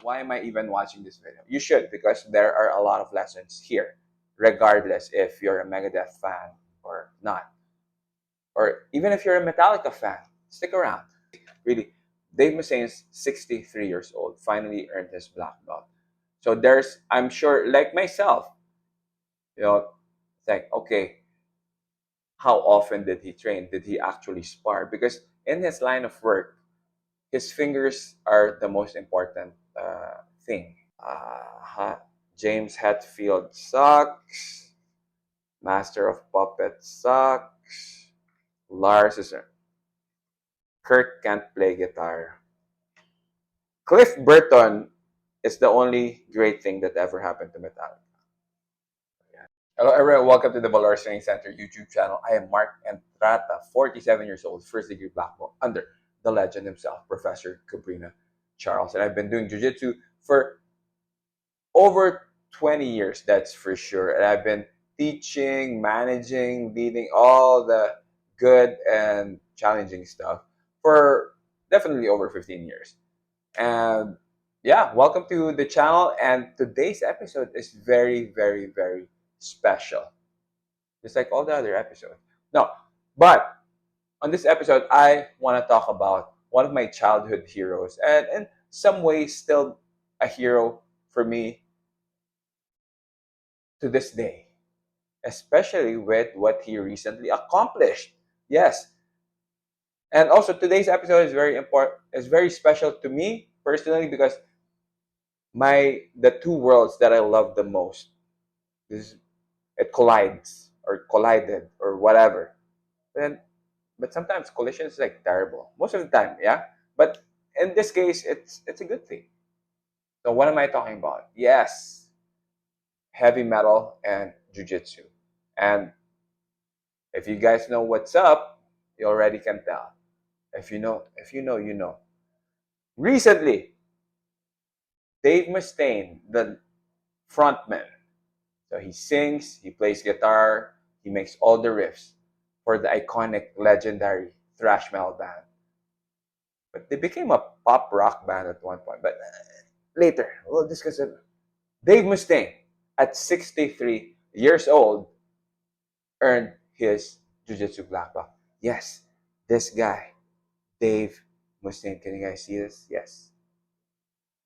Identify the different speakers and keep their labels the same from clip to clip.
Speaker 1: why am I even watching this video? You should, because there are a lot of lessons here, regardless if you're a Megadeth fan or not. Or even if you're a Metallica fan, stick around. Really, Dave Mustaine's 63 years old, finally earned his black belt. So I'm sure, like myself, it's like, okay, how often did he train? Did he actually spar? Because in his line of work, his fingers are the most important thing. James Hetfield sucks. Master of Puppets sucks. Lars is Kirk can't play guitar. Cliff Burton is the only great thing that ever happened to Metallica. Hello everyone, welcome to the Valor Training Center YouTube channel. I am Mark Entrata, 47 years old, first degree black belt under the legend himself, Professor Cabrina Charles. And I've been doing jiu-jitsu for over 20 years, that's for sure. And I've been teaching, managing, leading all the good and challenging stuff for definitely over 15 years. And yeah, welcome to the channel. And today's episode is very, very, very special, just like all the other episodes. No, but on this episode, I want to talk about one of my childhood heroes, and in some ways, still a hero for me to this day, especially with what he recently accomplished. Yes, and also today's episode is very important. It's very special to me personally because the two worlds that I love the most is it collides or collided or whatever. Then, but sometimes collision is like terrible. Most of the time, yeah. But in this case, it's a good thing. So what am I talking about? Yes, heavy metal and jujitsu. And if you guys know what's up, you already can tell. If you know, you know. Recently, Dave Mustaine, the frontman, so he sings, he plays guitar, he makes all the riffs for the iconic, legendary thrash metal band. But they became a pop rock band at one point. But later, we'll discuss it. Dave Mustaine, at 63 years old, earned his Jiu-Jitsu black belt. Yes, this guy, Dave Mustaine. Can you guys see this? Yes.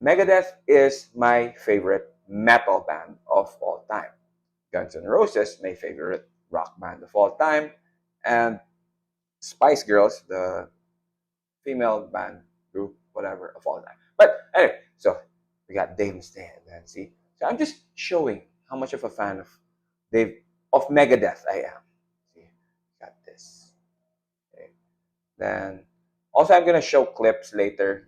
Speaker 1: Megadeth is my favorite metal band of all time. Guns N' Roses, my favorite rock band of all time. And Spice Girls, the female band group, whatever, of all time. But anyway, so we got Dave Mustaine, and see. So I'm just showing how much of a fan of Megadeth I am. See, got this. Okay. Then also I'm gonna show clips later,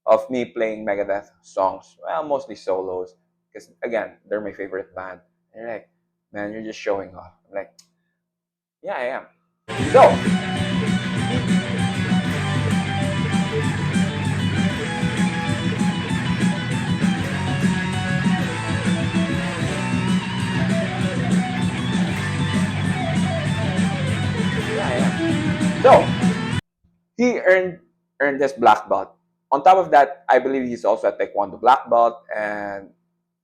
Speaker 1: of me playing Megadeth songs. Well, mostly solos, because again, they're my favorite band. And you're like, man, you're just showing off. I'm like, yeah, I am. So yeah, I am. So he earned his black belt. On top of that, I believe he's also a Taekwondo black belt, and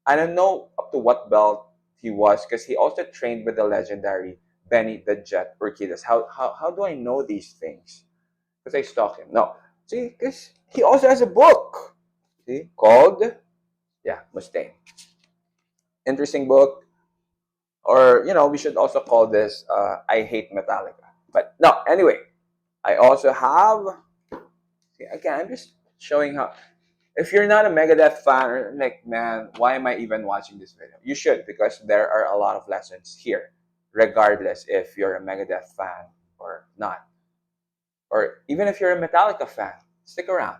Speaker 1: I don't know up to what belt he was because he also trained with the legendary Benny the Jet Urquidez. How do I know these things? Because I stalk him. No, see, because he also has a book. See, called Mustaine. Interesting book, or we should also call this I Hate Metallica. But no, anyway, I also have. See, again, I'm just showing how. If you're not a Megadeth fan, or like, man, why am I even watching this video? You should, because there are a lot of lessons here, regardless if you're a Megadeth fan or not. Or even if you're a Metallica fan, stick around.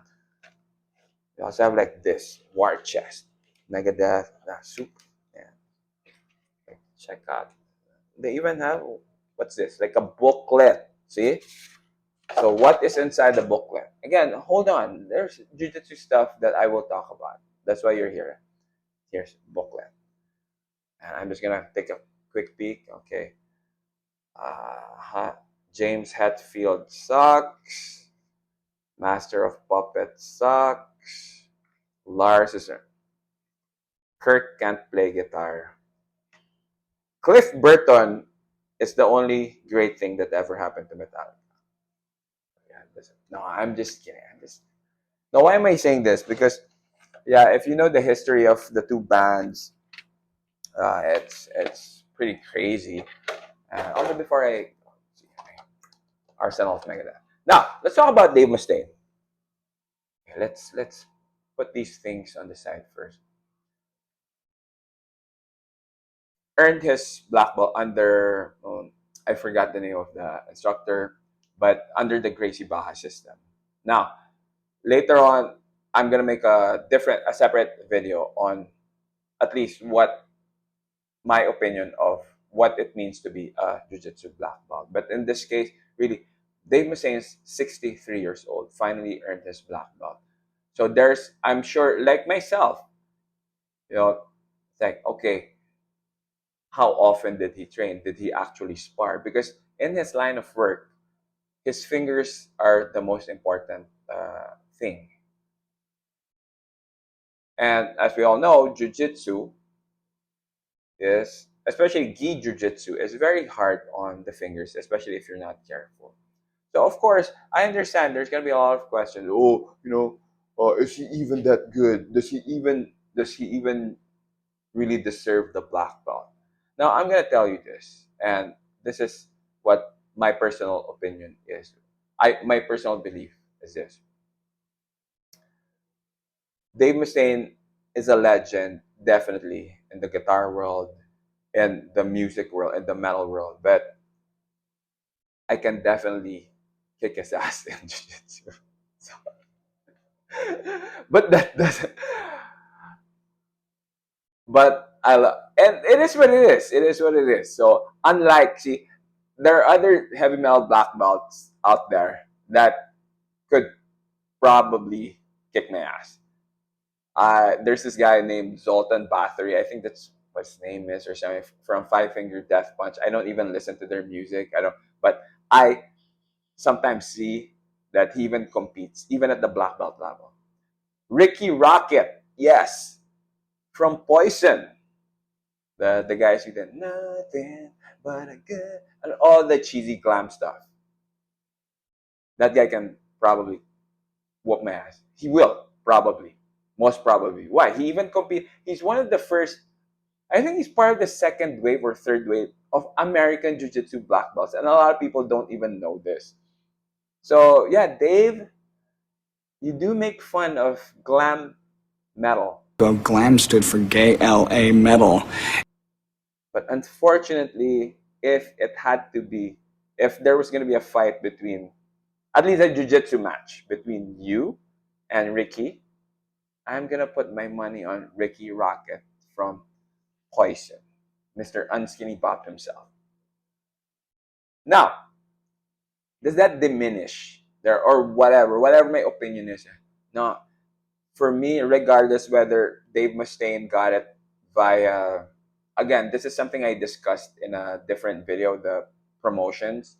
Speaker 1: We also have like this war chest, Megadeth, soup. Yeah, check out. They even have, what's this? Like a booklet. See? So what is inside the booklet? Again, hold on. There's jiu-jitsu stuff that I will talk about. That's why you're here. Here's booklet. And I'm just gonna take a quick peek. Okay. James Hetfield sucks. Master of Puppets sucks. Lars is Kirk can't play guitar. Cliff Burton is the only great thing that ever happened to Metallica. Yeah, listen. No, I'm just kidding. I'm just now. Why am I saying this? Because yeah, if you know the history of the two bands, it's pretty crazy. Also, before I see, Arsenal of Megadeth. Now let's talk about Dave Mustaine. Okay, let's put these things on the side first. Earned his black belt under I forgot the name of the instructor, but under the Gracie Baja system. Now later on, I'm gonna make a separate video on at least what my opinion of what it means to be a jiu-jitsu black belt. But in this case, really, Dave Mustaine is 63 years old, finally earned his black belt. So I'm sure, like myself, you know, it's like, okay, how often did he train? Did he actually spar? Because in his line of work, his fingers are the most important thing. And as we all know, jiu-jitsu is, especially gi jiu-jitsu, is very hard on the fingers, especially if you're not careful. So of course, I understand there's gonna be a lot of questions. Oh, is he even that good? Does he even really deserve the black belt? Now I'm gonna tell you this, and this is what my personal opinion is. My personal belief is this: Dave Mustaine is a legend, definitely in the guitar world, in the music world, in the metal world. But I can definitely kick his ass in jiu-jitsu. So, but that doesn't. But and it is what it is. It is what it is. So unlike, see, there are other heavy metal black belts out there that could probably kick my ass. There's this guy named Zoltan Bathory. I think that's what his name is or something, from Five Finger Death Punch. I don't even listen to their music. I don't, but I sometimes see that he even competes, even at the black belt level. Ricky Rocket, yes, from Poison. The guys who did nothing but a good and all the cheesy glam stuff. That guy can probably whoop my ass. He will probably, most probably. Why? He even compete. He's one of the first. I think he's part of the second wave or third wave of American Jiu-Jitsu black belts, and a lot of people don't even know this. So yeah, Dave, you do make fun of glam metal.
Speaker 2: Well, GLAM stood for Gay LA Metal.
Speaker 1: But unfortunately, if there was going to be a fight between, at least a jiu-jitsu match between you and Ricky, I'm going to put my money on Ricky Rocket from Poison, Mr. Unskinny Bob himself. Now, does that diminish there or whatever my opinion is? No, for me, regardless whether Dave Mustaine got it via, again, this is something I discussed in a different video, the promotions.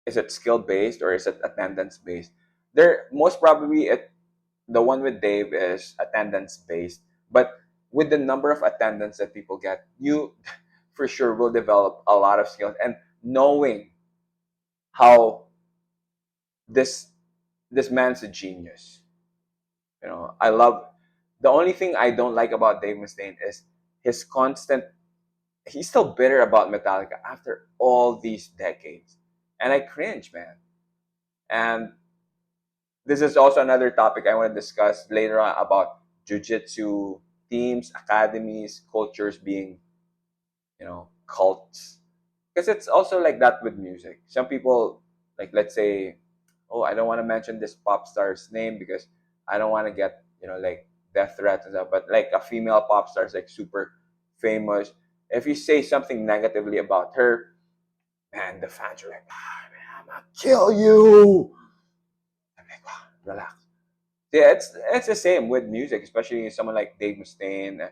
Speaker 1: Is it skill based or is it attendance based? There, most probably, the one with Dave is attendance based, but with the number of attendance that people get, you for sure will develop a lot of skills. And knowing how this this man's a genius. I love. The only thing I don't like about Dave Mustaine is his constant. He's still bitter about Metallica after all these decades, and I cringe, man. And this is also another topic I want to discuss later on about jujitsu teams, academies, cultures being, cults. Because it's also like that with music. Some people, like, let's say, oh, I don't want to mention this pop star's name because I don't want to get, like death threats and stuff. But like a female pop star is like super famous. If you say something negatively about her, man, the fans are like, man, I'm gonna kill you. I'm like, wow, relax. Yeah, it's the same with music, especially someone like Dave Mustaine.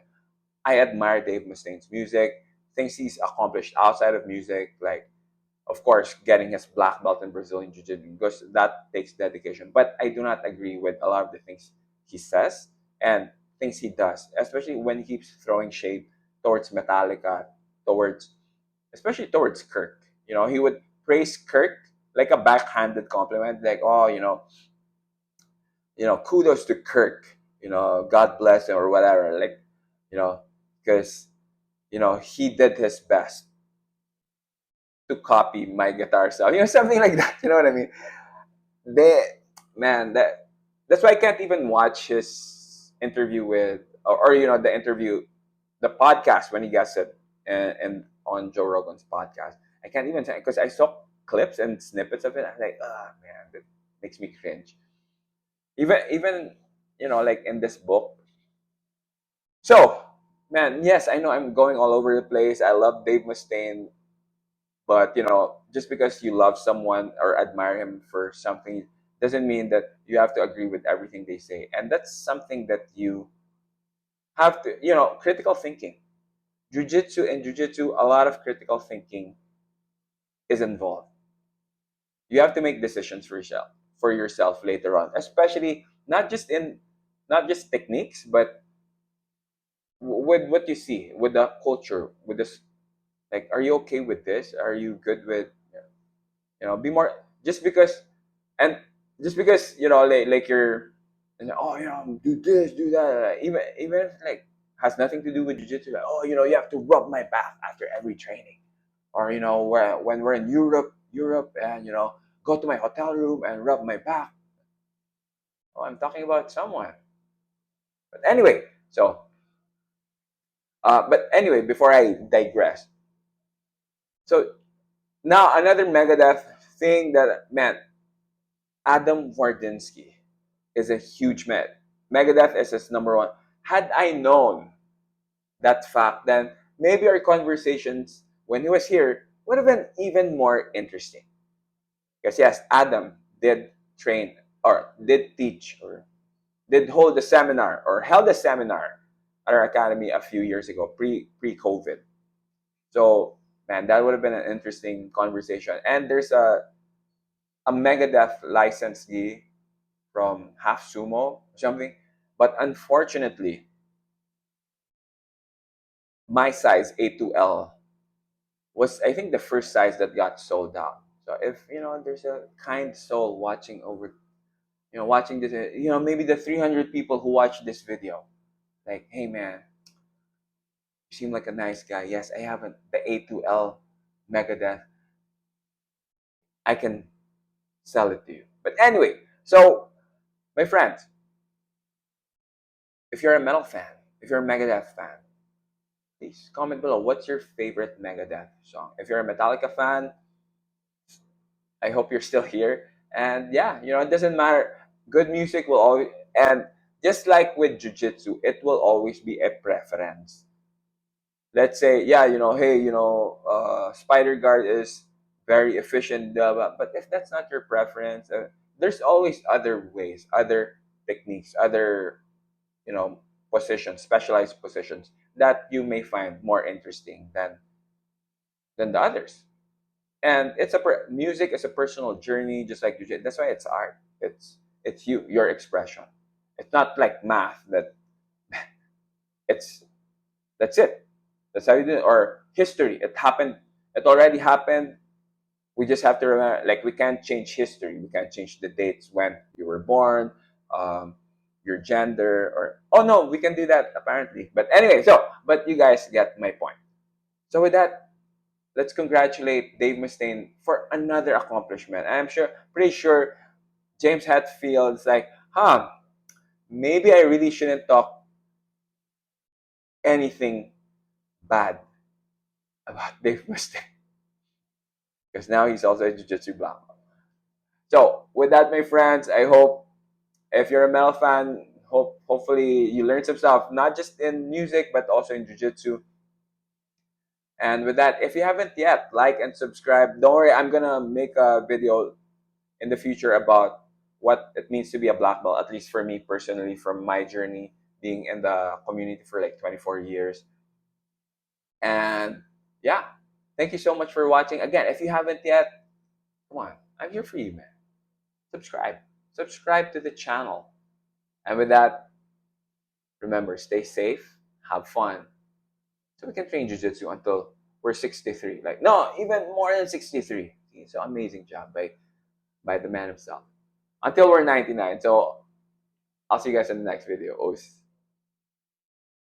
Speaker 1: I admire Dave Mustaine's music, things he's accomplished outside of music, like of course getting his black belt in Brazilian Jiu-Jitsu because that takes dedication. But I do not agree with a lot of the things he says. and things he does, especially when he keeps throwing shade towards Metallica, towards especially towards Kirk. He would praise Kirk like a backhanded compliment, like, oh, kudos to Kirk, God bless him or whatever, like, because he did his best to copy my guitar style, something like that. You know what I mean? They, man, that's why I can't even watch his interview with, or the interview, the podcast when he gets it, and on Joe Rogan's podcast. I can't even say because I saw clips and snippets of it. I'm like, oh man, that makes me cringe. Even like in this book. So, man, yes, I know I'm going all over the place. I love Dave Mustaine, but just because you love someone or admire him for something doesn't mean that you have to agree with everything they say. And that's something that you have to, critical thinking. Jiu-jitsu, a lot of critical thinking is involved. You have to make decisions for yourself later on, especially not just techniques, but with what you see, with the culture, with this, like, are you okay with this? Are you good with, be more, just because, and just because, like you're, oh, do this, do that, even if, like, has nothing to do with jiu-jitsu, like, oh, you have to rub my back after every training, or when we're in Europe, and go to my hotel room and rub my back. Oh, I'm talking about someone. But anyway, before I digress, so now another Megadeth thing that, man, Adam Wardinsky is a huge Megadeth is his number one. Had I known that fact, then maybe our conversations when he was here would have been even more interesting. Because yes, Adam did train, or did teach, or did hold a seminar, or held a seminar at our academy a few years ago, pre-COVID. So, man, that would have been an interesting conversation. And there's a Megadeth licensee from Half Sumo or something. But unfortunately, my size A2L was, I think, the first size that got sold out. So if there's a kind soul watching watching this, maybe the 300 people who watch this video, like, hey man, you seem like a nice guy. Yes, I have the A2L Megadeth. I can sell it to you. But anyway, so my friends, if you're a metal fan, if you're a Megadeth fan, please comment below what's your favorite Megadeth song. If you're a Metallica fan, I hope you're still here. And yeah, it doesn't matter. Good music will always, and just like with jiu-jitsu, it will always be a preference. Let's say, yeah, hey, Spider Guard is very efficient, blah, blah. But if that's not your preference, there's always other ways, other techniques, other, positions, specialized positions that you may find more interesting than the others. And music is a personal journey, just like you did. That's why it's art. It's your expression. It's not like math that it's that's it. That's how you do it. Or history. It happened. It already happened. We just have to remember. Like, we can't change history. We can't change the dates when you were born, um, your gender, or, oh no, we can do that apparently. But anyway, but you guys get my point. So with that, let's congratulate Dave Mustaine for another accomplishment. I'm pretty sure James Hetfield's like, maybe I really shouldn't talk anything bad about Dave Mustaine, because now he's also a Jiu-Jitsu black belt. So with that, my friends, I hope if you're a metal fan, hopefully you learned some stuff, not just in music but also in Jiu-Jitsu. And with that, if you haven't yet, like and subscribe. Don't worry, I'm gonna make a video in the future about what it means to be a black belt, at least for me personally, from my journey being in the community for like 24 years. And yeah, thank you so much for watching. Again, if you haven't yet, come on, I'm here for you, man. Subscribe to the channel. And with that, Remember, stay safe, have fun, so we can train jiu-jitsu until we're 63. Like, no, even more than 63. So amazing job by the man himself. Until we're 99. So I'll see you guys in the next video. Oos.